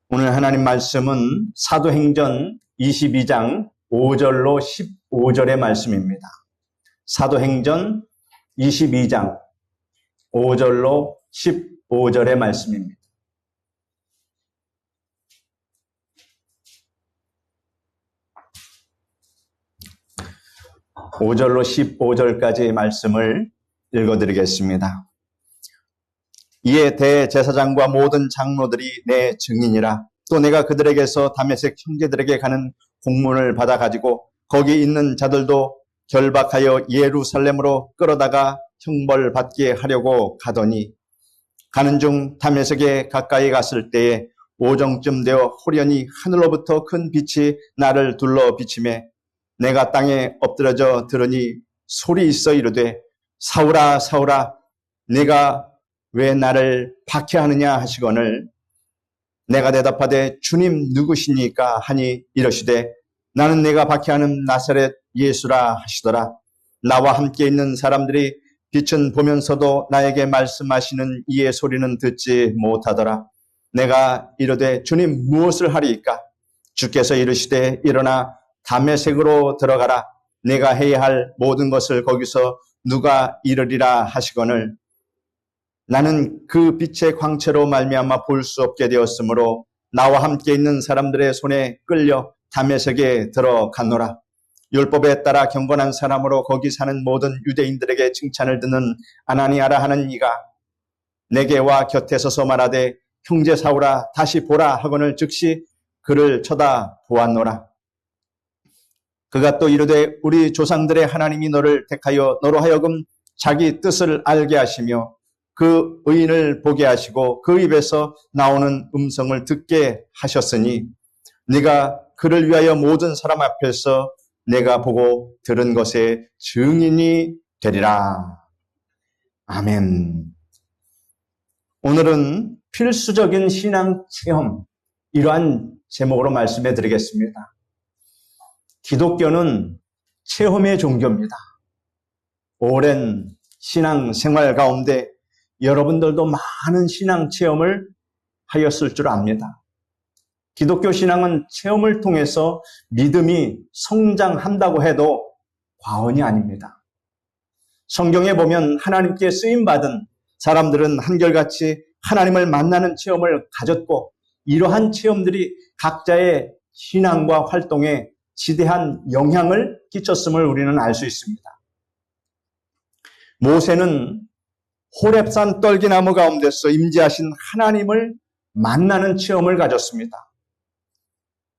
오늘 하나님 말씀은 사도행전 22장 5절로 15절의 말씀입니다. 사도행전 22장 5절로 15절의 말씀입니다. (5절로 15절까지의) 말씀을 읽어드리겠습니다. 이에 대제사장과 모든 장로들이 내 증인이라. 또 내가 그들에게서 다메섹 형제들에게 가는 공문을 받아가지고 거기 있는 자들도 결박하여 예루살렘으로 끌어다가 형벌받게 하려고 가더니, 가는 중 다메섹에 가까이 갔을 때에 오정쯤 되어 호련히 하늘로부터 큰 빛이 나를 둘러 비치매, 내가 땅에 엎드러져 들으니 소리 있어 이르되, 사울아 사울아 내가 왜 나를 박해하느냐 하시거늘, 내가 대답하되 주님 누구시니까 하니 이러시되, 나는 내가 박해하는 나사렛 예수라 하시더라. 나와 함께 있는 사람들이 빛은 보면서도 나에게 말씀하시는 이의 소리는 듣지 못하더라. 내가 이르되 주님 무엇을 하리이까? 주께서 이르시되 일어나 다메섹으로 들어가라. 내가 해야 할 모든 것을 거기서 누가 이르리라 하시거늘, 나는 그 빛의 광채로 말미암아 볼 수 없게 되었으므로 나와 함께 있는 사람들의 손에 끌려 다메섹에 들어갔노라. 율법에 따라 경건한 사람으로 거기 사는 모든 유대인들에게 칭찬을 듣는 아나니아라 하는 이가 내게 와 곁에 서서 말하되, 형제 사울아 다시 보라 하거늘 즉시 그를 쳐다보았노라. 그가 또 이르되, 우리 조상들의 하나님이 너를 택하여 너로 하여금 자기 뜻을 알게 하시며 그 의인을 보게 하시고 그 입에서 나오는 음성을 듣게 하셨으니, 네가 그를 위하여 모든 사람 앞에서 내가 보고 들은 것의 증인이 되리라. 아멘. 오늘은 필수적인 신앙 체험, 이러한 제목으로 말씀해 드리겠습니다. 기독교는 체험의 종교입니다. 오랜 신앙 생활 가운데 여러분들도 많은 신앙 체험을 하였을 줄 압니다. 기독교 신앙은 체험을 통해서 믿음이 성장한다고 해도 과언이 아닙니다. 성경에 보면 하나님께 쓰임받은 사람들은 한결같이 하나님을 만나는 체험을 가졌고, 이러한 체험들이 각자의 신앙과 활동에 지대한 영향을 끼쳤음을 우리는 알 수 있습니다. 모세는 호렙산 떨기나무 가운데서 임재하신 하나님을 만나는 체험을 가졌습니다.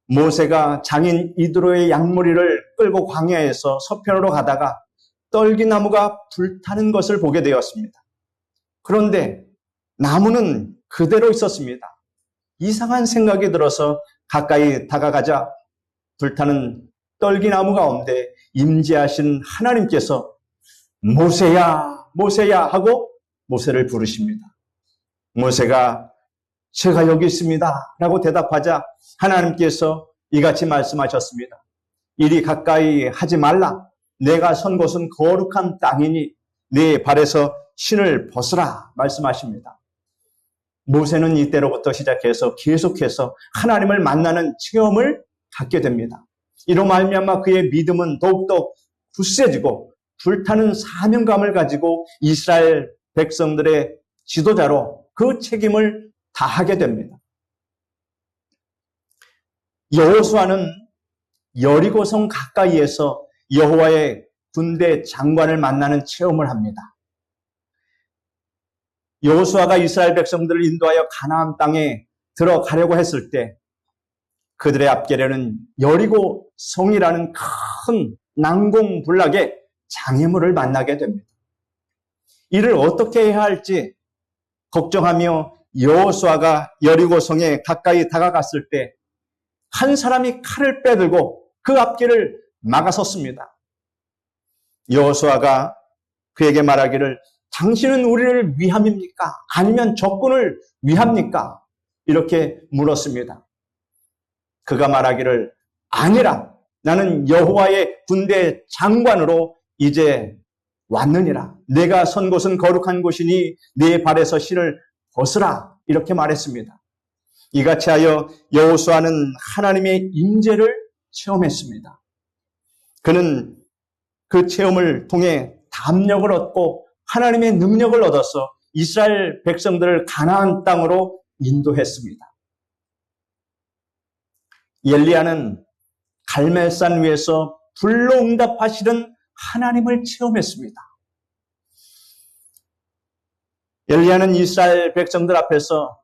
모세가 장인 이드로의 양무리를 끌고 광야에서 서편으로 가다가 떨기나무가 불타는 것을 보게 되었습니다. 그런데 나무는 그대로 있었습니다. 이상한 생각이 들어서 가까이 다가가자 불타는 떨기나무 가운데 임재하신 하나님께서 모세야 모세야 하고 모세를 부르십니다. 모세가 제가 여기 있습니다 라고 대답하자 하나님께서 이같이 말씀하셨습니다. 이리 가까이 하지 말라. 내가 선 곳은 거룩한 땅이니 네 발에서 신을 벗으라 말씀하십니다. 모세는 이때로부터 시작해서 계속해서 하나님을 만나는 체험을 갖게 됩니다. 이로 말미암아 그의 믿음은 더욱더 굳세지고 불타는 사명감을 가지고 이스라엘 백성들의 지도자로 그 책임을 다하게 됩니다. 여호수아는 여리고성 가까이에서 여호와의 군대 장관을 만나는 체험을 합니다. 여호수아가 이스라엘 백성들을 인도하여 가나안 땅에 들어가려고 했을 때 그들의 앞길에는 여리고성이라는 큰 난공불락의 장애물을 만나게 됩니다. 이를 어떻게 해야 할지 걱정하며 여호수아가 여리고성에 가까이 다가갔을 때 한 사람이 칼을 빼들고 그 앞길을 막아섰습니다. 여호수아가 그에게 말하기를, 당신은 우리를 위함입니까? 아니면 적군을 위합니까? 이렇게 물었습니다. 그가 말하기를, 아니라 나는 여호와의 군대 장관으로 이제 왔느니라. 내가 선 곳은 거룩한 곳이니 네 발에서 신을 벗으라. 이렇게 말했습니다. 이같이 하여 여호수아는 하나님의 임재를 체험했습니다. 그는 그 체험을 통해 담력을 얻고 하나님의 능력을 얻어서 이스라엘 백성들을 가나안 땅으로 인도했습니다. 엘리야는 갈멜산 위에서 불로 응답하시는 하나님을 체험했습니다. 엘리야는 이스라엘 백성들 앞에서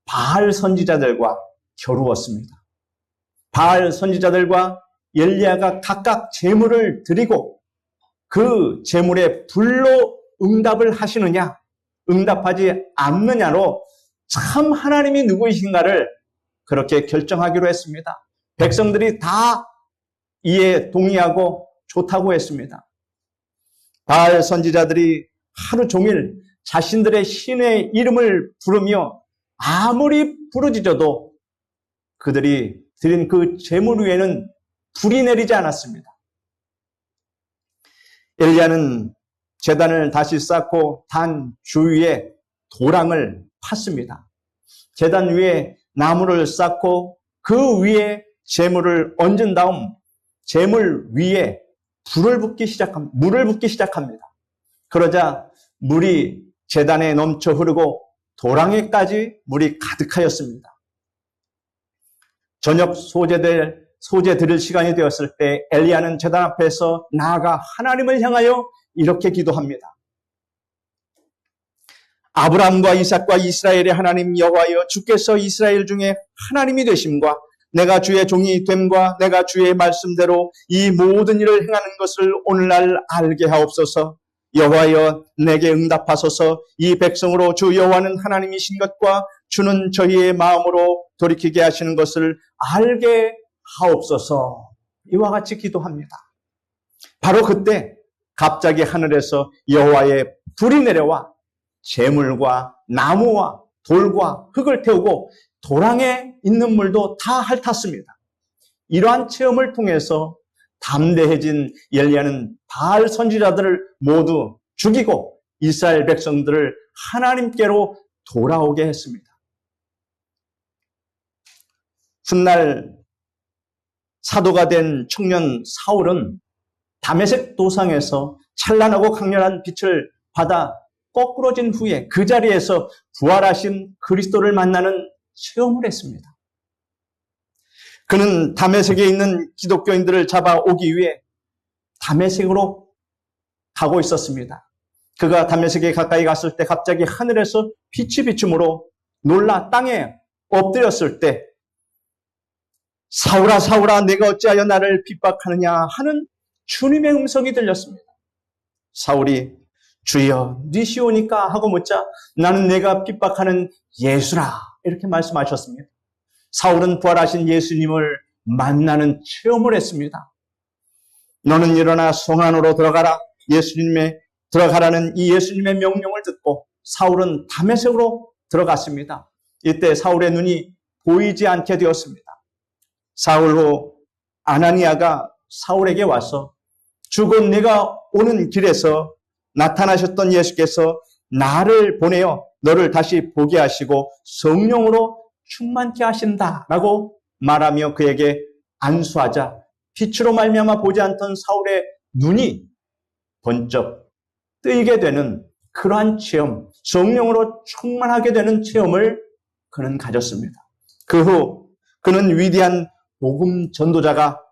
바알 선지자들과 겨루었습니다. 바알 선지자들과 엘리야가 각각 제물을 드리고 그 제물에 불로 응답을 하시느냐, 응답하지 않느냐로 참 하나님이 누구이신가를 그렇게 결정하기로 했습니다. 백성들이 다 이에 동의하고 좋다고 했습니다. 바알 선지자들이 하루 종일 자신들의 신의 이름을 부르며 아무리 부르짖어도 그들이 드린 그 제물 위에는 불이 내리지 않았습니다. 엘리야는 제단을 다시 쌓고 단 주위에 도랑을 팠습니다. 제단 위에 나무를 쌓고 그 위에 제물을 얹은 다음 제물 위에 물을 붓기 시작합니다. 그러자 물이 제단에 넘쳐 흐르고 도랑에까지 물이 가득하였습니다. 저녁 소제 드릴 시간이 되었을 때 엘리야는 제단 앞에서 나아가 하나님을 향하여 이렇게 기도합니다. 아브라함과 이삭과 이스라엘의 하나님 여호와여, 주께서 이스라엘 중에 하나님이 되심과 내가 주의 종이 됨과 내가 주의 말씀대로 이 모든 일을 행하는 것을 오늘날 알게 하옵소서. 여호와여, 내게 응답하소서. 이 백성으로 주 여호와는 하나님이신 것과 주는 저희의 마음으로 돌이키게 하시는 것을 알게 하옵소서. 이와 같이 기도합니다. 바로 그때 갑자기 하늘에서 여호와의 불이 내려와 재물과 나무와 돌과 흙을 태우고 도랑에 있는 물도 다 핥았습니다. 이러한 체험을 통해서 담대해진 엘리야는 바알 선지자들을 모두 죽이고 이스라엘 백성들을 하나님께로 돌아오게 했습니다. 훗날 사도가 된 청년 사울은 다메섹 도상에서 찬란하고 강렬한 빛을 받아 거꾸러진 후에 그 자리에서 부활하신 그리스도를 만나는 체험을 했습니다. 그는 다메섹에 있는 기독교인들을 잡아오기 위해 다메섹으로 가고 있었습니다. 그가 다메섹에 가까이 갔을 때 갑자기 하늘에서 빛이 비춤으로 놀라 땅에 엎드렸을 때 사울아 사울아 내가 어찌하여 나를 핍박하느냐 하는 주님의 음성이 들렸습니다. 사울이 주여 니시오니까 하고 묻자 나는 내가 핍박하는 예수라 이렇게 말씀하셨습니다. 사울은 부활하신 예수님을 만나는 체험을 했습니다. 너는 일어나 성 안으로 들어가라. 들어가라는 이 예수님의 명령을 듣고 사울은 다메섹으로 들어갔습니다. 이때 사울의 눈이 보이지 않게 되었습니다. 사흘 후 아나니아가 사울에게 와서 곧 내가 오는 길에서 나타나셨던 예수께서 나를 보내어 너를 다시 보게 하시고 성령으로 충만케 하신다라고 말하며 그에게 안수하자 빛으로 말미암아 보지 않던 사울의 눈이 번쩍 뜨이게 되는 그러한 체험, 성령으로 충만하게 되는 체험을 그는 가졌습니다. 그 후 그는 위대한 복음 전도자가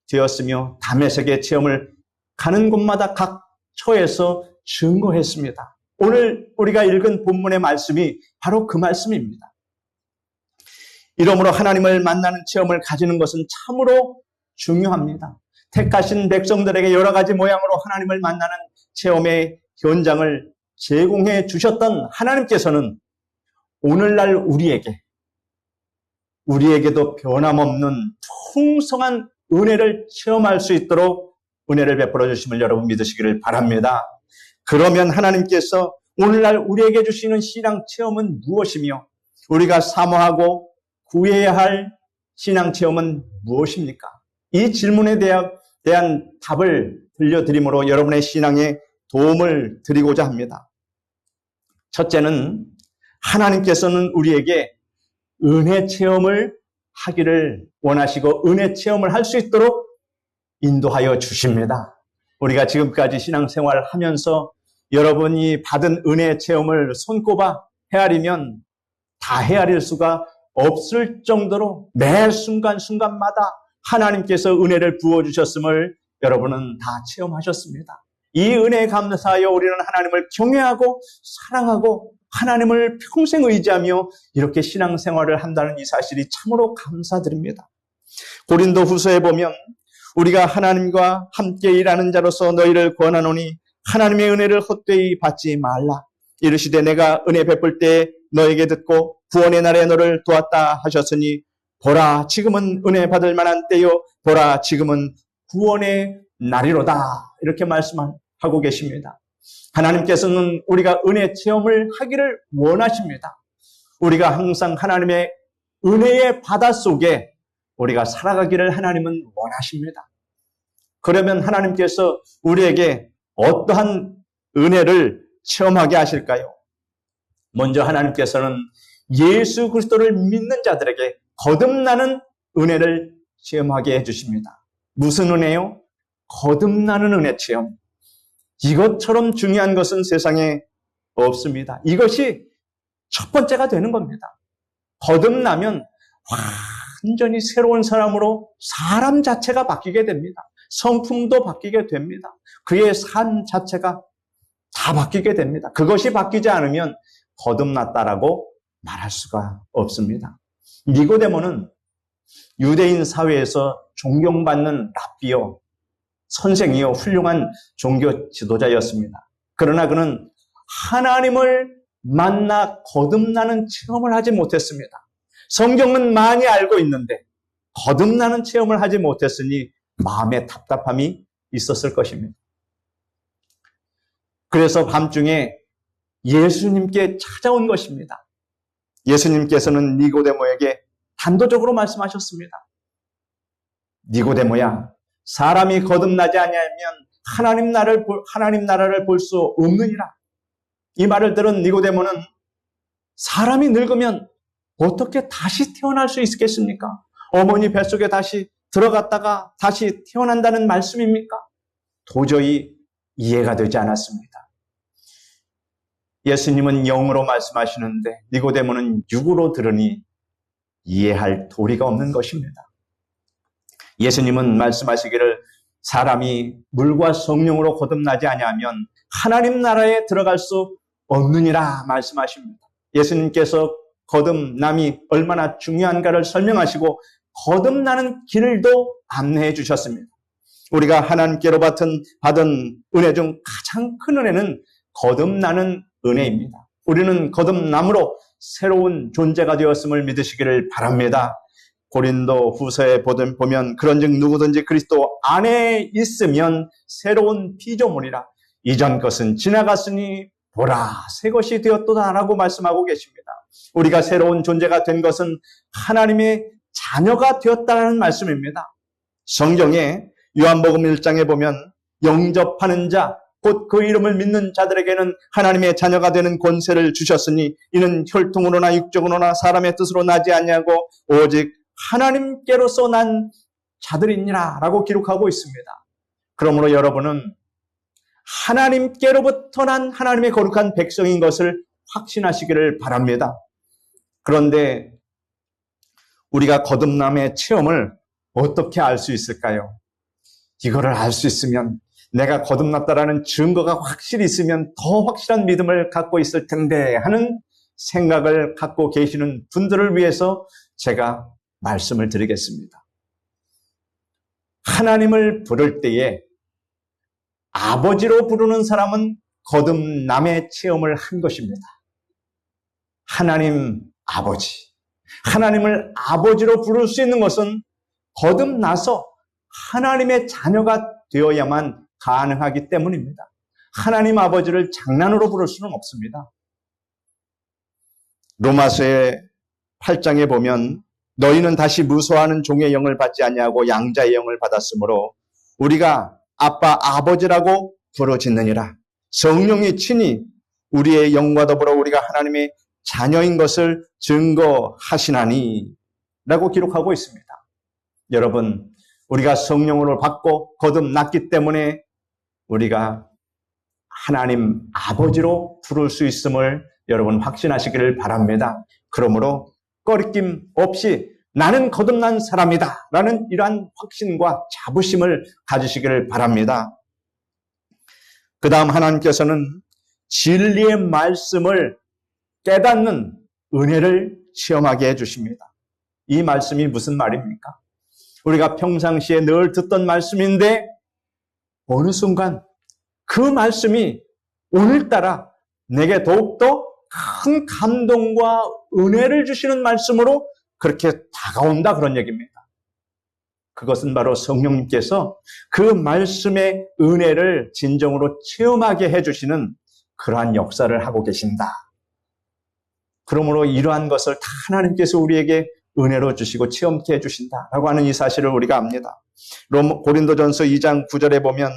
되었으며 다메섹의 체험을 가는 곳마다 각 처에서 증거했습니다. 오늘 우리가 읽은 본문의 말씀이 바로 그 말씀입니다. 이러므로 하나님을 만나는 체험을 가지는 것은 참으로 중요합니다. 택하신 백성들에게 여러 가지 모양으로 하나님을 만나는 체험의 현장을 제공해 주셨던 하나님께서는 오늘날 우리에게도 변함없는 풍성한 은혜를 체험할 수 있도록 은혜를 베풀어 주심을 여러분 믿으시기를 바랍니다. 그러면 하나님께서 오늘날 우리에게 주시는 신앙 체험은 무엇이며 우리가 사모하고 구해야 할 신앙 체험은 무엇입니까? 이 질문에 대한 답을 들려드림으로 여러분의 신앙에 도움을 드리고자 합니다. 첫째는 하나님께서는 우리에게 은혜 체험을 하기를 원하시고 은혜 체험을 할 수 있도록 인도하여 주십니다. 우리가 지금까지 신앙생활을 하면서 여러분이 받은 은혜 체험을 손꼽아 헤아리면 다 헤아릴 수가 없을 정도로 매 순간순간마다 하나님께서 은혜를 부어주셨음을 여러분은 다 체험하셨습니다. 이 은혜에 감사하여 우리는 하나님을 경외하고 사랑하고 하나님을 평생 의지하며 이렇게 신앙생활을 한다는 이 사실이 참으로 감사드립니다. 고린도 후서에 보면 우리가 하나님과 함께 일하는 자로서 너희를 권하노니 하나님의 은혜를 헛되이 받지 말라. 이르시되 내가 은혜 베풀 때 너에게 듣고 구원의 날에 너를 도왔다 하셨으니 보라 지금은 은혜 받을 만한 때요 보라 지금은 구원의 날이로다. 이렇게 말씀하고 계십니다. 하나님께서는 우리가 은혜 체험을 하기를 원하십니다. 우리가 항상 하나님의 은혜의 바다 속에 우리가 살아가기를 하나님은 원하십니다. 그러면 하나님께서 우리에게 어떠한 은혜를 체험하게 하실까요? 먼저 하나님께서는 예수 그리스도를 믿는 자들에게 거듭나는 은혜를 체험하게 해주십니다. 무슨 은혜요? 거듭나는 은혜 체험. 이것처럼 중요한 것은 세상에 없습니다. 이것이 첫 번째가 되는 겁니다. 거듭나면 완전히 새로운 사람으로 사람 자체가 바뀌게 됩니다. 성품도 바뀌게 됩니다. 그의 삶 자체가 다 바뀌게 됩니다. 그것이 바뀌지 않으면 거듭났다라고 말할 수가 없습니다. 니고데모는 유대인 사회에서 존경받는 랍비요, 선생이요, 훌륭한 종교 지도자였습니다. 그러나 그는 하나님을 만나 거듭나는 체험을 하지 못했습니다. 성경은 많이 알고 있는데 거듭나는 체험을 하지 못했으니 마음에 답답함이 있었을 것입니다. 그래서 밤중에 예수님께 찾아온 것입니다. 예수님께서는 니고데모에게 단도적으로 말씀하셨습니다. 니고데모야, 사람이 거듭나지 아니하면 하나님 나라를 볼 수 없느니라. 이 말을 들은 니고데모는 사람이 늙으면 어떻게 다시 태어날 수 있겠습니까? 어머니 뱃속에 다시 들어갔다가 다시 태어난다는 말씀입니까? 도저히 이해가 되지 않았습니다. 예수님은 영으로 말씀하시는데 니고데모는 육으로 들으니 이해할 도리가 없는 것입니다. 예수님은 말씀하시기를 사람이 물과 성령으로 거듭나지 아니하면 하나님 나라에 들어갈 수 없느니라 말씀하십니다. 예수님께서 거듭남이 얼마나 중요한가를 설명하시고 거듭나는 길도 안내해 주셨습니다. 우리가 하나님께로 받은 은혜 중 가장 큰 은혜는 거듭나는 은혜입니다. 우리는 거듭남으로 새로운 존재가 되었음을 믿으시기를 바랍니다. 고린도 후서에 보면 그런즉 누구든지 그리스도 안에 있으면 새로운 피조물이라. 이전 것은 지나갔으니 보라 새 것이 되었도다라고 말씀하고 계십니다. 우리가 새로운 존재가 된 것은 하나님의 자녀가 되었다는 말씀입니다. 성경에 요한복음 1장에 보면 영접하는 자 곧 그 이름을 믿는 자들에게는 하나님의 자녀가 되는 권세를 주셨으니 이는 혈통으로나 육적으로나 사람의 뜻으로 나지 않냐고 오직 하나님께로서 난 자들이니라 라고 기록하고 있습니다. 그러므로 여러분은 하나님께로부터 난 하나님의 거룩한 백성인 것을 확신하시기를 바랍니다. 그런데 우리가 거듭남의 체험을 어떻게 알 수 있을까요? 이거를 알 수 있으면 내가 거듭났다라는 증거가 확실히 있으면 더 확실한 믿음을 갖고 있을 텐데 하는 생각을 갖고 계시는 분들을 위해서 제가 말씀을 드리겠습니다. 하나님을 부를 때에 아버지로 부르는 사람은 거듭남의 체험을 한 것입니다. 하나님 아버지. 하나님을 아버지로 부를 수 있는 것은 거듭나서 하나님의 자녀가 되어야만 가능하기 때문입니다. 하나님 아버지를 장난으로 부를 수는 없습니다. 로마서의 8장에 보면 너희는 다시 무소하는 종의 영을 받지 아니하고 양자의 영을 받았으므로 우리가 아빠 아버지라고 부르짖느니라. 성령이 친히 우리의 영과 더불어 우리가 하나님의 자녀인 것을 증거하시나니 라고 기록하고 있습니다. 여러분, 우리가 성령으로 받고 거듭났기 때문에 우리가 하나님 아버지로 부를 수 있음을 여러분 확신하시기를 바랍니다. 그러므로 꺼리낌 없이 나는 거듭난 사람이다 라는 이러한 확신과 자부심을 가지시기를 바랍니다. 그 다음 하나님께서는 진리의 말씀을 깨닫는 은혜를 체험하게 해주십니다. 이 말씀이 무슨 말입니까? 우리가 평상시에 늘 듣던 말씀인데 어느 순간 그 말씀이 오늘따라 내게 더욱더 큰 감동과 은혜를 주시는 말씀으로 그렇게 다가온다 그런 얘기입니다. 그것은 바로 성령님께서 그 말씀의 은혜를 진정으로 체험하게 해주시는 그러한 역사를 하고 계신다. 그러므로 이러한 것을 다 하나님께서 우리에게 은혜로 주시고 체험케 해주신다라고 하는 이 사실을 우리가 압니다. 고린도전서 2장 9절에 보면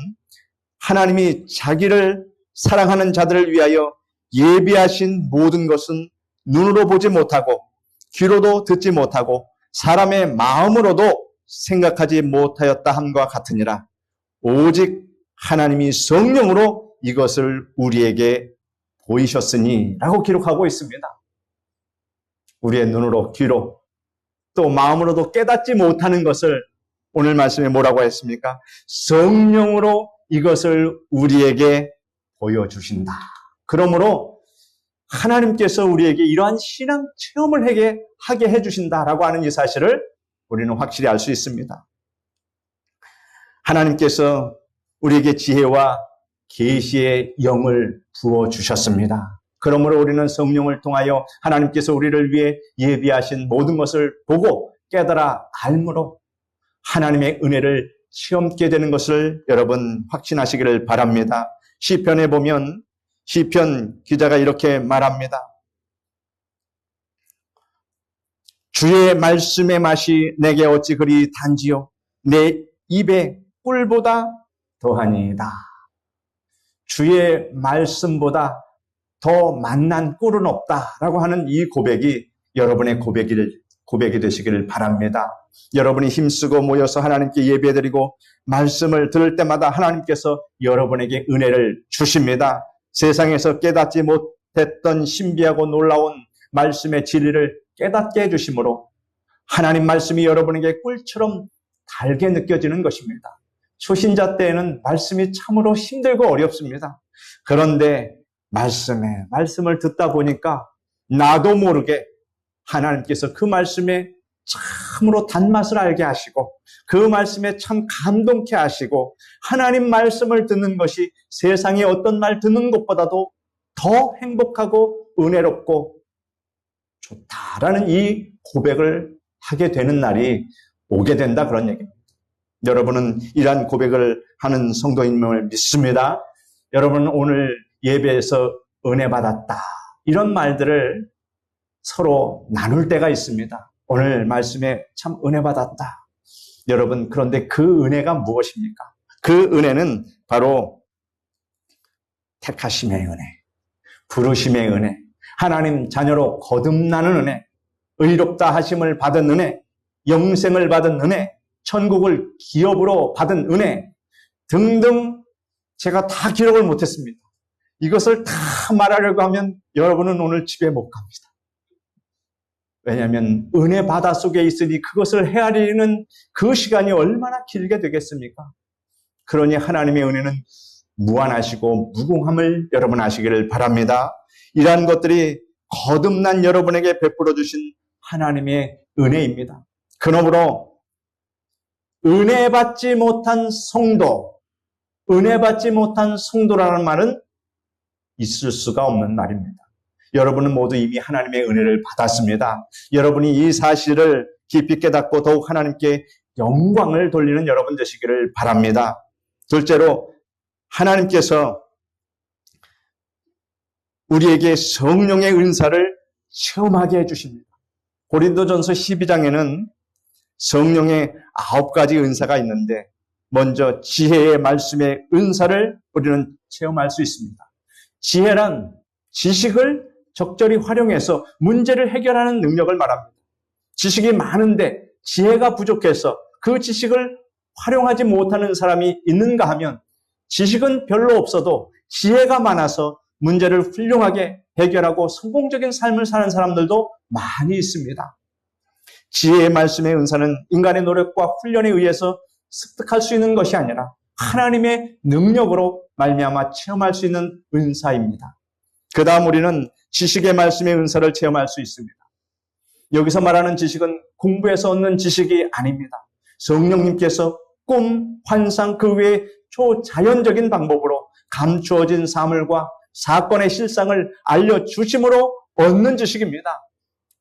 하나님이 자기를 사랑하는 자들을 위하여 예비하신 모든 것은 눈으로 보지 못하고 귀로도 듣지 못하고 사람의 마음으로도 생각하지 못하였다 함과 같으니라. 오직 하나님이 성령으로 이것을 우리에게 보이셨으니 라고 기록하고 있습니다. 우리의 눈으로 귀로 또 마음으로도 깨닫지 못하는 것을 오늘 말씀에 뭐라고 했습니까? 성령으로 이것을 우리에게 보여주신다. 그러므로 하나님께서 우리에게 이러한 신앙 체험을 하게 해주신다라고 하는 이 사실을 우리는 확실히 알 수 있습니다. 하나님께서 우리에게 지혜와 계시의 영을 부어주셨습니다. 그러므로 우리는 성령을 통하여 하나님께서 우리를 위해 예비하신 모든 것을 보고 깨달아 알므로 하나님의 은혜를 체험하게 되는 것을 여러분 확신하시기를 바랍니다. 시편에 보면 시편 기자가 이렇게 말합니다. 주의 말씀의 맛이 내게 어찌 그리 단지요 내 입에 꿀보다 더하니이다. 주의 말씀보다 더 맛난 꿀은 없다라고 하는 이 고백이 여러분의 고백이 되시기를 바랍니다. 여러분이 힘쓰고 모여서 하나님께 예배드리고 말씀을 들을 때마다 하나님께서 여러분에게 은혜를 주십니다. 세상에서 깨닫지 못했던 신비하고 놀라운 말씀의 진리를 깨닫게 해주심으로 하나님 말씀이 여러분에게 꿀처럼 달게 느껴지는 것입니다. 초신자 때에는 말씀이 참으로 힘들고 어렵습니다. 그런데 말씀을 듣다 보니까 나도 모르게 하나님께서 그 말씀에 참으로 단맛을 알게 하시고 그 말씀에 참 감동케 하시고 하나님 말씀을 듣는 것이 세상의 어떤 말 듣는 것보다도 더 행복하고 은혜롭고 좋다라는 이 고백을 하게 되는 날이 오게 된다 그런 얘기입니다. 여러분은 이러한 고백을 하는 성도임을 믿습니다. 여러분은 오늘 예배에서 은혜 받았다 이런 말들을 서로 나눌 때가 있습니다. 오늘 말씀에 참 은혜 받았다. 여러분 그런데 그 은혜가 무엇입니까? 그 은혜는 바로 택하심의 은혜, 부르심의 은혜, 하나님 자녀로 거듭나는 은혜, 의롭다 하심을 받은 은혜, 영생을 받은 은혜, 천국을 기업으로 받은 은혜 등등 제가 다 기록을 못했습니다. 이것을 다 말하려고 하면 여러분은 오늘 집에 못 갑니다. 왜냐하면 은혜 바다 속에 있으니 그것을 헤아리는 그 시간이 얼마나 길게 되겠습니까? 그러니 하나님의 은혜는 무한하시고 무궁함을 여러분 아시기를 바랍니다. 이러한 것들이 거듭난 여러분에게 베풀어 주신 하나님의 은혜입니다. 그러므로 은혜 받지 못한 성도라는 말은 있을 수가 없는 말입니다. 여러분은 모두 이미 하나님의 은혜를 받았습니다. 여러분이 이 사실을 깊이 깨닫고 더욱 하나님께 영광을 돌리는 여러분 되시기를 바랍니다. 둘째로 하나님께서 우리에게 성령의 은사를 체험하게 해주십니다. 고린도전서 12장에는 성령의 9가지 은사가 있는데 먼저 지혜의 말씀의 은사를 우리는 체험할 수 있습니다. 지혜란 지식을 적절히 활용해서 문제를 해결하는 능력을 말합니다. 지식이 많은데 지혜가 부족해서 그 지식을 활용하지 못하는 사람이 있는가 하면 지식은 별로 없어도 지혜가 많아서 문제를 훌륭하게 해결하고 성공적인 삶을 사는 사람들도 많이 있습니다. 지혜의 말씀의 은사는 인간의 노력과 훈련에 의해서 습득할 수 있는 것이 아니라 하나님의 능력으로 말미암아 체험할 수 있는 은사입니다. 그 다음 우리는 지식의 말씀의 은사를 체험할 수 있습니다. 여기서 말하는 지식은 공부해서 얻는 지식이 아닙니다. 성령님께서 꿈, 환상 그 외에 초자연적인 방법으로 감추어진 사물과 사건의 실상을 알려주심으로 얻는 지식입니다.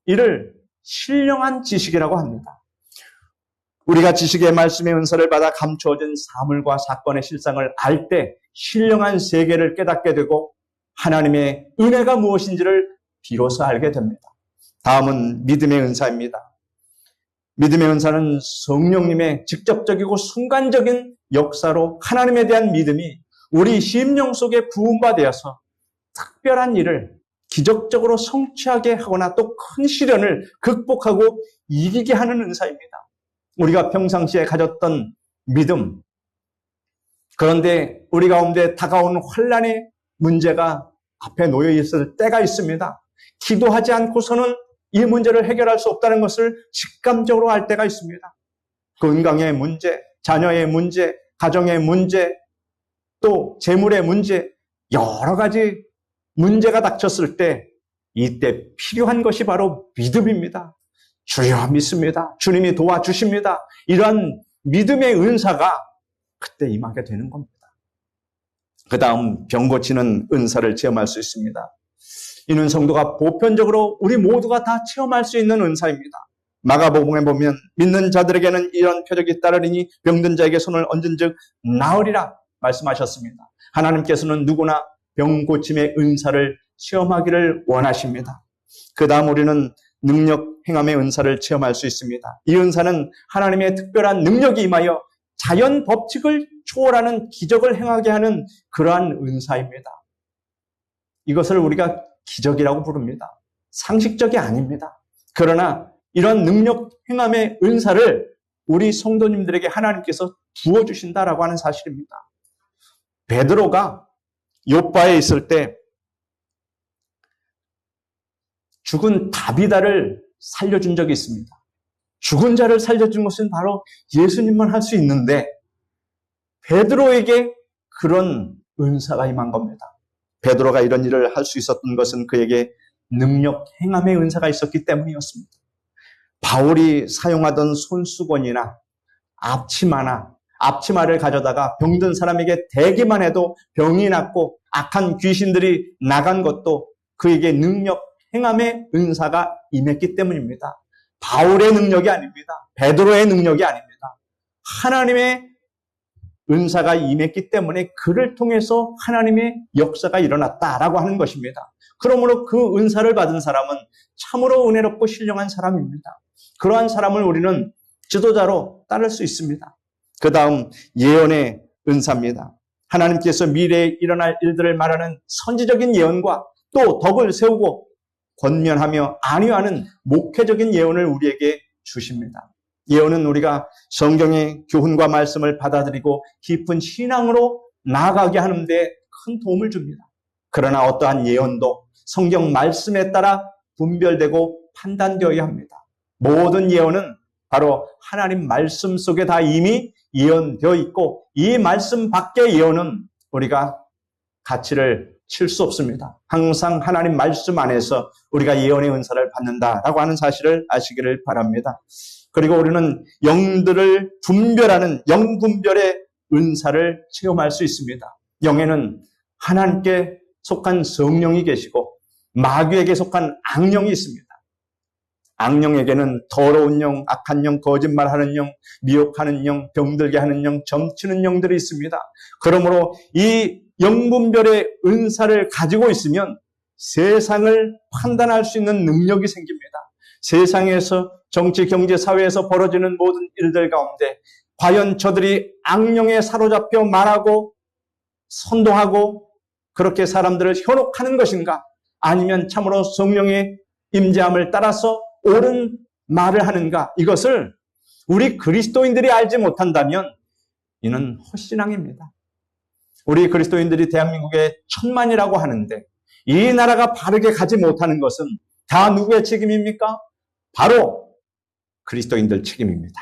이를 신령한 지식이라고 합니다. 우리가 지식의 말씀의 은사를 받아 감추어진 사물과 사건의 실상을 알 때 신령한 세계를 깨닫게 되고 하나님의 은혜가 무엇인지를 비로소 알게 됩니다. 다음은 믿음의 은사입니다. 믿음의 은사는 성령님의 직접적이고 순간적인 역사로 하나님에 대한 믿음이 우리 심령 속에 부음바 되어서 특별한 일을 기적적으로 성취하게 하거나 또 큰 시련을 극복하고 이기게 하는 은사입니다. 우리가 평상시에 가졌던 믿음, 그런데 우리 가운데 다가오는 환난의 문제가 앞에 놓여 있을 때가 있습니다. 기도하지 않고서는 이 문제를 해결할 수 없다는 것을 직감적으로 알 때가 있습니다. 건강의 문제, 자녀의 문제, 가정의 문제, 또 재물의 문제, 여러 가지 문제가 닥쳤을 때 이때 필요한 것이 바로 믿음입니다. 주여 믿습니다. 주님이 도와주십니다. 이러한 믿음의 은사가 그때 임하게 되는 겁니다. 그 다음 병 고치는 은사를 체험할 수 있습니다. 이는 성도가 보편적으로 우리 모두가 다 체험할 수 있는 은사입니다. 마가복음에 보면 믿는 자들에게는 이런 표적이 따르리니 병든 자에게 손을 얹은즉 나으리라 말씀하셨습니다. 하나님께서는 누구나 병 고침의 은사를 체험하기를 원하십니다. 그 다음 우리는 능력 행함의 은사를 체험할 수 있습니다. 이 은사는 하나님의 특별한 능력이 임하여 자연 법칙을 초월하는 기적을 행하게 하는 그러한 은사입니다. 이것을 우리가 기적이라고 부릅니다. 상식적이 아닙니다. 그러나 이런 능력 행함의 은사를 우리 성도님들에게 하나님께서 부어주신다라고 하는 사실입니다. 베드로가 요빠에 있을 때 죽은 다비다를 살려준 적이 있습니다. 죽은 자를 살려준 것은 바로 예수님만 할 수 있는데 베드로에게 그런 은사가 임한 겁니다. 베드로가 이런 일을 할 수 있었던 것은 그에게 능력 행함의 은사가 있었기 때문이었습니다. 바울이 사용하던 손수건이나 앞치마를 가져다가 병든 사람에게 대기만 해도 병이 낫고 악한 귀신들이 나간 것도 그에게 능력 행함의 은사가 임했기 때문입니다. 바울의 능력이 아닙니다. 베드로의 능력이 아닙니다. 하나님의 은사가 임했기 때문에 그를 통해서 하나님의 역사가 일어났다라고 하는 것입니다. 그러므로 그 은사를 받은 사람은 참으로 은혜롭고 신령한 사람입니다. 그러한 사람을 우리는 지도자로 따를 수 있습니다. 그 다음 예언의 은사입니다. 하나님께서 미래에 일어날 일들을 말하는 선지적인 예언과 또 덕을 세우고 권면하며 안위하는 목회적인 예언을 우리에게 주십니다. 예언은 우리가 성경의 교훈과 말씀을 받아들이고 깊은 신앙으로 나아가게 하는 데 큰 도움을 줍니다. 그러나 어떠한 예언도 성경 말씀에 따라 분별되고 판단되어야 합니다. 모든 예언은 바로 하나님 말씀 속에 다 이미 예언되어 있고 이 말씀 밖의 예언은 우리가 가치를 칠 수 없습니다. 항상 하나님 말씀 안에서 우리가 예언의 은사를 받는다라고 하는 사실을 아시기를 바랍니다. 그리고 우리는 영들을 분별하는 영분별의 은사를 체험할 수 있습니다. 영에는 하나님께 속한 성령이 계시고 마귀에게 속한 악령이 있습니다. 악령에게는 더러운 영, 악한 영, 거짓말하는 영, 미혹하는 영, 병들게 하는 영, 점치는 영들이 있습니다. 그러므로 이 영분별의 은사를 가지고 있으면 세상을 판단할 수 있는 능력이 생깁니다. 세상에서 정치, 경제, 사회에서 벌어지는 모든 일들 가운데 과연 저들이 악령에 사로잡혀 말하고 선동하고 그렇게 사람들을 현혹하는 것인가? 아니면 참으로 성령의 임재함을 따라서 옳은 말을 하는가? 이것을 우리 그리스도인들이 알지 못한다면 이는 헛신앙입니다. 우리 그리스도인들이 대한민국의 1,000만이라고 하는데 이 나라가 바르게 가지 못하는 것은 다 누구의 책임입니까? 바로 그리스도인들 책임입니다.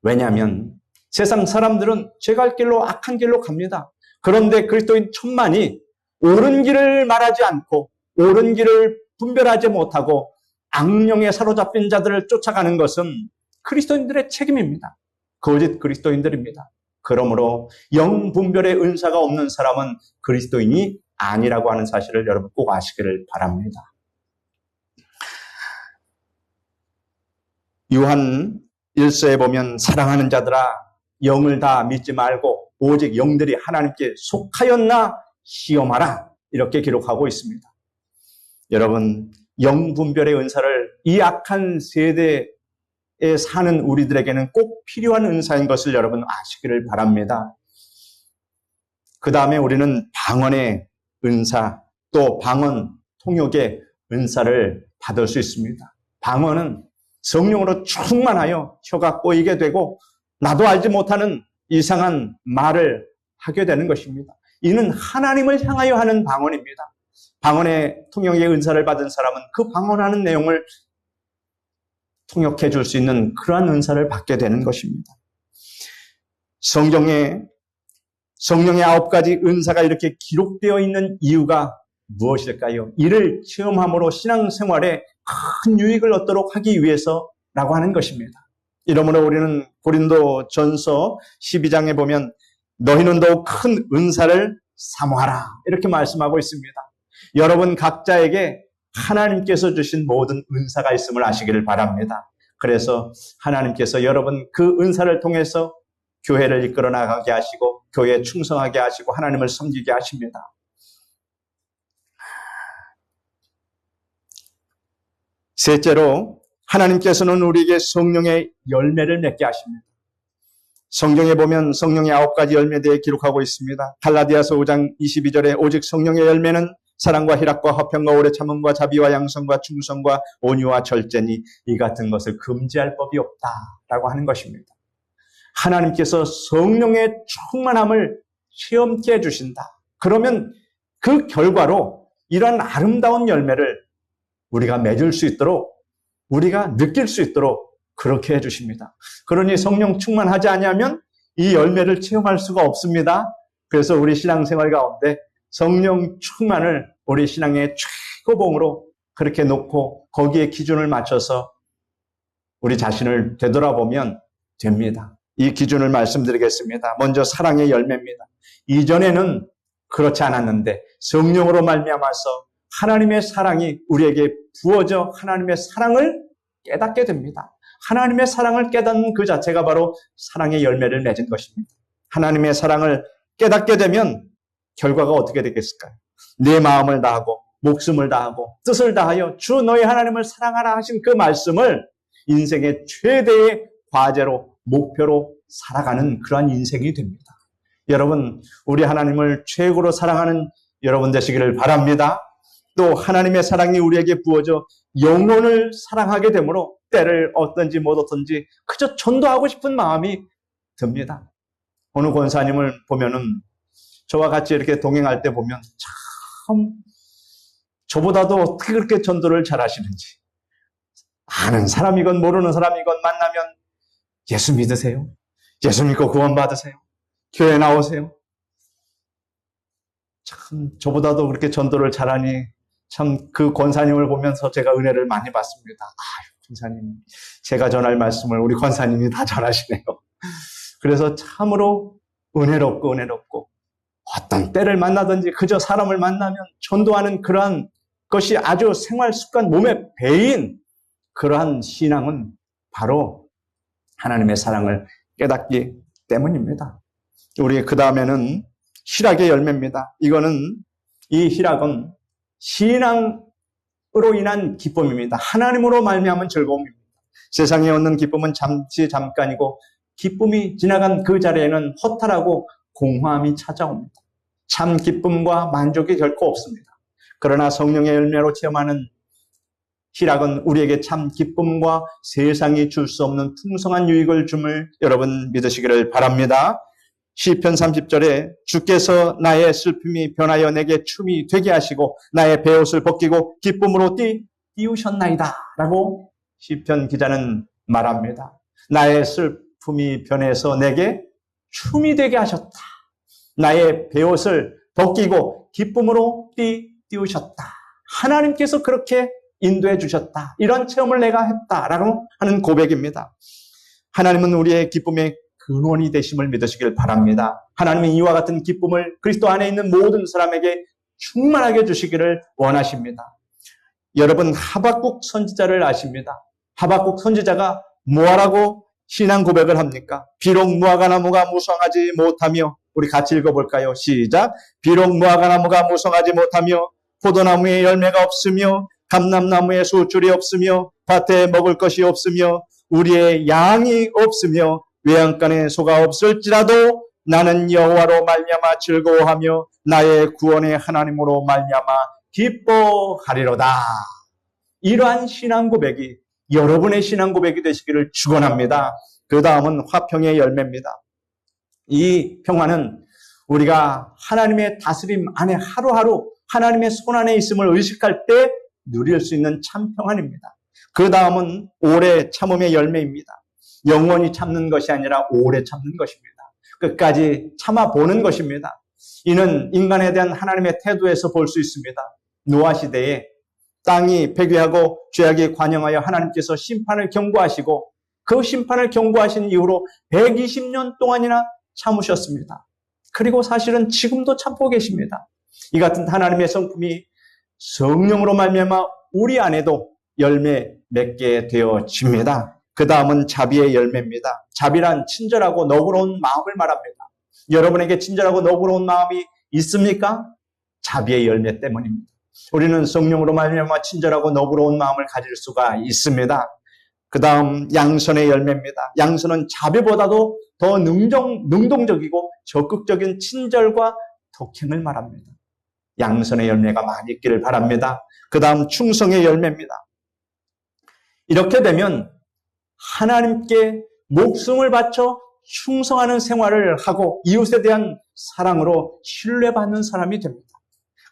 왜냐하면 세상 사람들은 죄갈 길로 악한 길로 갑니다. 그런데 그리스도인 1,000만이 옳은 길을 말하지 않고 옳은 길을 분별하지 못하고 악령에 사로잡힌 자들을 쫓아가는 것은 그리스도인들의 책임입니다. 거짓 그리스도인들입니다. 그러므로 영분별의 은사가 없는 사람은 그리스도인이 아니라고 하는 사실을 여러분 꼭 아시기를 바랍니다. 요한 1서에 보면 사랑하는 자들아 영을 다 믿지 말고 오직 영들이 하나님께 속하였나 시험하라 이렇게 기록하고 있습니다. 여러분 영분별의 은사를 이 악한 세대에 사는 우리들에게는 꼭 필요한 은사인 것을 여러분 아시기를 바랍니다. 그 다음에 우리는 방언의 은사 또 방언 통역의 은사를 받을 수 있습니다. 방언은 성령으로 충만하여 혀가 꼬이게 되고 나도 알지 못하는 이상한 말을 하게 되는 것입니다. 이는 하나님을 향하여 하는 방언입니다. 방언의 통역의 은사를 받은 사람은 그 방언하는 내용을 통역해 줄 수 있는 그러한 은사를 받게 되는 것입니다. 성경의 9가지 은사가 이렇게 기록되어 있는 이유가 무엇일까요? 이를 체험함으로 신앙생활에 큰 유익을 얻도록 하기 위해서라고 하는 것입니다. 이러므로 우리는 고린도 전서 12장에 보면 너희는 더욱 큰 은사를 사모하라 이렇게 말씀하고 있습니다. 여러분 각자에게 하나님께서 주신 모든 은사가 있음을 아시기를 바랍니다. 그래서 하나님께서 여러분 그 은사를 통해서 교회를 이끌어 나가게 하시고 교회에 충성하게 하시고 하나님을 섬기게 하십니다. 셋째로 하나님께서는 우리에게 성령의 열매를 맺게 하십니다. 성경에 보면 성령의 9가지 열매에 대해 기록하고 있습니다. 갈라디아서 5장 22절에 오직 성령의 열매는 사랑과 희락과 화평과 오래 참음과 자비와 양성과 충성과 온유와 절제니 이 같은 것을 금지할 법이 없다라고 하는 것입니다. 하나님께서 성령의 충만함을 체험케 해주신다. 그러면 그 결과로 이런 아름다운 열매를 우리가 맺을 수 있도록 우리가 느낄 수 있도록 그렇게 해주십니다. 그러니 성령 충만하지 않으면 이 열매를 체험할 수가 없습니다. 그래서 우리 신앙생활 가운데 성령 충만을 우리 신앙의 최고봉으로 그렇게 놓고 거기에 기준을 맞춰서 우리 자신을 되돌아보면 됩니다. 이 기준을 말씀드리겠습니다. 먼저 사랑의 열매입니다. 이전에는 그렇지 않았는데 성령으로 말미암아서 하나님의 사랑이 우리에게 부어져 하나님의 사랑을 깨닫게 됩니다. 하나님의 사랑을 깨닫는 그 자체가 바로 사랑의 열매를 맺은 것입니다. 하나님의 사랑을 깨닫게 되면 결과가 어떻게 되겠을까요? 내 마음을 다하고 목숨을 다하고 뜻을 다하여 주 너희 하나님을 사랑하라 하신 그 말씀을 인생의 최대의 과제로 목표로 살아가는 그러한 인생이 됩니다. 여러분 우리 하나님을 최고로 사랑하는 여러분 되시기를 바랍니다. 또 하나님의 사랑이 우리에게 부어져 영혼을 사랑하게 되므로 때를 얻든지 못 얻든지 그저 전도하고 싶은 마음이 듭니다. 어느 권사님을 보면은 저와 같이 이렇게 동행할 때 보면 참 저보다도 어떻게 그렇게 전도를 잘하시는지 아는 사람이건 모르는 사람이건 만나면 예수 믿으세요. 예수 믿고 구원 받으세요. 교회 나오세요. 참 저보다도 그렇게 전도를 잘하니 참 그 권사님을 보면서 제가 은혜를 많이 받습니다. 권사님 제가 전할 말씀을 우리 권사님이 다 전하시네요. 그래서 참으로 은혜롭고 어떤 때를 만나든지 그저 사람을 만나면 전도하는 그러한 것이 아주 생활 습관 몸에 배인 그러한 신앙은 바로 하나님의 사랑을 깨닫기 때문입니다. 우리 그 다음에는 희락의 열매입니다. 이 희락은 신앙으로 인한 기쁨입니다. 하나님으로 말미암은 즐거움입니다. 세상에 얻는 기쁨은 잠깐이고 기쁨이 지나간 그 자리에는 허탈하고 공허함이 찾아옵니다. 참 기쁨과 만족이 결코 없습니다. 그러나 성령의 열매로 체험하는 희락은 우리에게 참 기쁨과 세상이 줄 수 없는 풍성한 유익을 줌을 여러분 믿으시기를 바랍니다. 시편 30절에 주께서 나의 슬픔이 변하여 내게 춤이 되게 하시고 나의 베옷을 벗기고 기쁨으로 띄우셨나이다 라고 시편 기자는 말합니다. 나의 슬픔이 변해서 내게 춤이 되게 하셨다. 나의 베옷을 벗기고 기쁨으로 띄우셨다. 하나님께서 그렇게 인도해 주셨다. 이런 체험을 내가 했다라고 하는 고백입니다. 하나님은 우리의 기쁨의 근원이 되심을 믿으시길 바랍니다. 하나님은 이와 같은 기쁨을 그리스도 안에 있는 모든 사람에게 충만하게 주시기를 원하십니다. 여러분 하박국 선지자를 아십니다. 하박국 선지자가 뭐라고 신앙 고백을 합니까? 비록 무화과 나무가 무성하지 못하며, 우리 같이 읽어볼까요? 시작. 비록 무화과 나무가 무성하지 못하며 포도나무에 열매가 없으며 감람나무에 수줄이 없으며 밭에 먹을 것이 없으며 우리의 양이 없으며 외양간에 소가 없을지라도 나는 여호와로 말미암아 즐거워하며 나의 구원의 하나님으로 말미암아 기뻐하리로다. 이러한 신앙 고백이 여러분의 신앙 고백이 되시기를 축원합니다. 그 다음은 화평의 열매입니다. 이 평화는 우리가 하나님의 다스림 안에 하루하루 하나님의 손 안에 있음을 의식할 때 누릴 수 있는 참 평안입니다. 그 다음은 오래 참음의 열매입니다. 영원히 참는 것이 아니라 오래 참는 것입니다. 끝까지 참아보는 것입니다. 이는 인간에 대한 하나님의 태도에서 볼 수 있습니다. 노아 시대에 땅이 패괴하고 죄악이 관영하여 하나님께서 심판을 경고하시고 그 심판을 경고하신 이후로 120년 동안이나 참으셨습니다. 그리고 사실은 지금도 참고 계십니다. 이 같은 하나님의 성품이 성령으로 말미암아 우리 안에도 열매 맺게 되어집니다. 그 다음은 자비의 열매입니다. 자비란 친절하고 너그러운 마음을 말합니다. 여러분에게 친절하고 너그러운 마음이 있습니까? 자비의 열매 때문입니다. 우리는 성령으로 말미암아 친절하고 너그러운 마음을 가질 수가 있습니다. 그 다음 양선의 열매입니다. 양선은 자비보다도 더 능동적이고 적극적인 친절과 독행을 말합니다. 양선의 열매가 많이 있기를 바랍니다. 그 다음 충성의 열매입니다. 이렇게 되면 하나님께 목숨을 바쳐 충성하는 생활을 하고 이웃에 대한 사랑으로 신뢰받는 사람이 됩니다.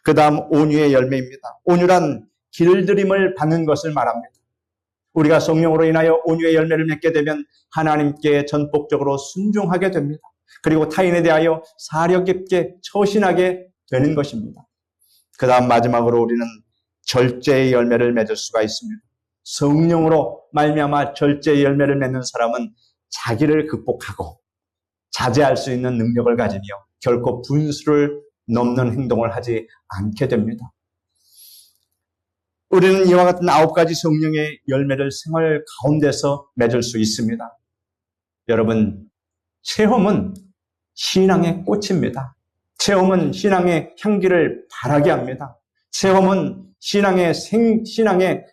그 다음 온유의 열매입니다. 온유란 길들임을 받는 것을 말합니다. 우리가 성령으로 인하여 온유의 열매를 맺게 되면 하나님께 전폭적으로 순종하게 됩니다. 그리고 타인에 대하여 사려 깊게 처신하게 되는 것입니다. 그 다음 마지막으로 우리는 절제의 열매를 맺을 수가 있습니다. 성령으로 말미암아 절제의 열매를 맺는 사람은 자기를 극복하고 자제할 수 있는 능력을 가지며 결코 분수를 넘는 행동을 하지 않게 됩니다. 우리는 이와 같은 9가지 성령의 열매를 생활 가운데서 맺을 수 있습니다. 여러분, 체험은 신앙의 꽃입니다. 체험은 신앙의 향기를 바라게 합니다. 체험은 신앙의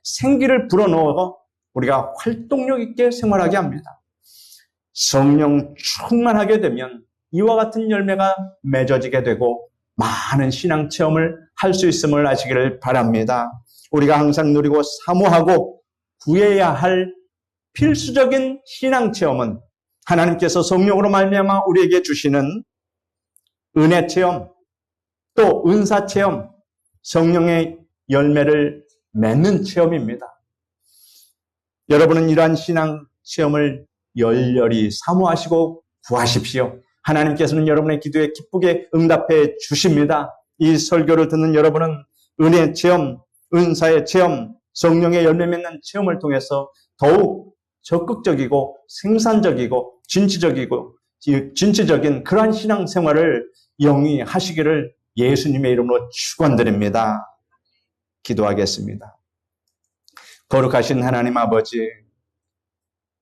생기를 불어넣어 우리가 활동력 있게 생활하게 합니다. 성령 충만하게 되면 이와 같은 열매가 맺어지게 되고 많은 신앙 체험을 할 수 있음을 아시기를 바랍니다. 우리가 항상 누리고 사모하고 구해야 할 필수적인 신앙 체험은 하나님께서 성령으로 말미암아 우리에게 주시는 은혜 체험, 또 은사 체험, 성령의 열매를 맺는 체험입니다. 여러분은 이러한 신앙 체험을 열렬히 사모하시고 구하십시오. 하나님께서는 여러분의 기도에 기쁘게 응답해 주십니다. 이 설교를 듣는 여러분은 은혜 체험, 은사의 체험, 성령의 열매 맺는 체험을 통해서 더욱 적극적이고 생산적이고 진취적인 그러한 신앙생활을 영위하시기를 예수님의 이름으로 축원드립니다. 기도하겠습니다. 거룩하신 하나님 아버지,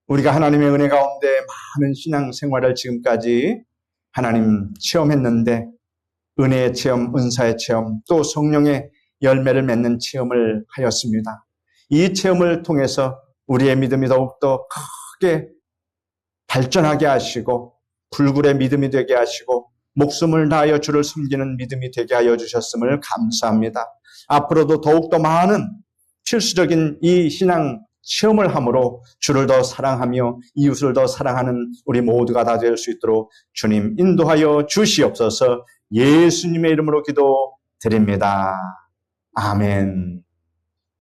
우리가 하나님의 은혜 가운데 많은 신앙생활을 지금까지 하나님 체험했는데 은혜의 체험, 은사의 체험, 또 성령의 열매를 맺는 체험을 하였습니다. 이 체험을 통해서 우리의 믿음이 더욱더 크게 발전하게 하시고 불굴의 믿음이 되게 하시고 목숨을 다하여 주를 섬기는 믿음이 되게 하여 주셨음을 감사합니다. 앞으로도 더욱더 많은 필수적인 이 신앙 체험을 함으로 주를 더 사랑하며 이웃을 더 사랑하는 우리 모두가 다 될 수 있도록 주님 인도하여 주시옵소서. 예수님의 이름으로 기도드립니다. 아멘.